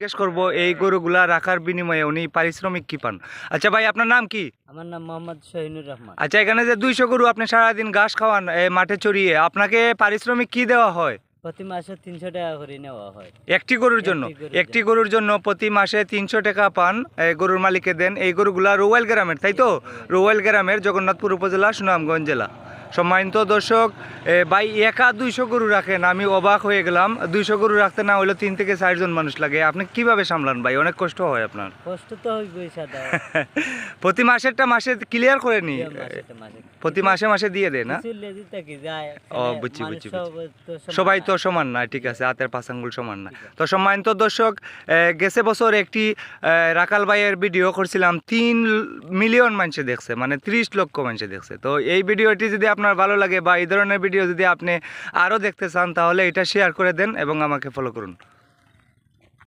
জিজ্ঞেস করবো এই গরুগুলা রাখার বিনিময়ে উনি পারিশ্রমিক কি পান। আচ্ছা ভাই, আপনার নাম কি? আমার নাম মোহাম্মদ শাহিনুর রহমান। আচ্ছা, এখানে যে 200 গরু আপনি সারাদিন ঘাস খাওয়ান মাঠে চড়িয়ে, আপনাকে পারিশ্রমিক কি দেওয়া হয়? প্রতি মাসে 300 টাকা করে নেওয়া হয়। একটি গরুর জন্য? একটি গরুর জন্য প্রতি মাসে 300 টাকা পান, গরুর মালিককে দেন। এই গরুগুলা রোয়াল গ্রামের, তাই তো? রোয়াল গ্রামের, জগন্নাথপুর উপজেলা, সুনামগঞ্জ জেলা। সম্মানিত দর্শক, ভাই একা 200 গরু রাখেন, আমি অবাক হয়ে গেলাম। 200 গরু রাখতে না হলে 3 থেকে 4 জন মানুষ লাগে। আপনি কিভাবে সামলান ভাই? অনেক কষ্ট হয় আপনার। কষ্ট তো হইবই সাদা। প্রতি মাসেরটা মাসে ক্লিয়ার করে নি, প্রতি মাসে মাসে দিয়ে দেন না? ও বুঝছি বুঝছি বুঝছি। সবাই তো সমান না, ঠিক আছে, হাতের পাঁচ আঙ্গুল সমান না। তো সম্মানিত দর্শক, গেছে বছর একটি রাখাল ভাইয়ের ভিডিও করছিলাম, 3 মিলিয়ন মানুষে দেখছে, মানে 30 লক্ষ মানুষে দেখছে। তো এই ভিডিওটি যদি আপনার ভালো লাগে বা এই ধরনের ভিডিও যদি আপনি আরও দেখতে চান, তাহলে এটা শেয়ার করে দেন এবং আমাকে ফলো করুন।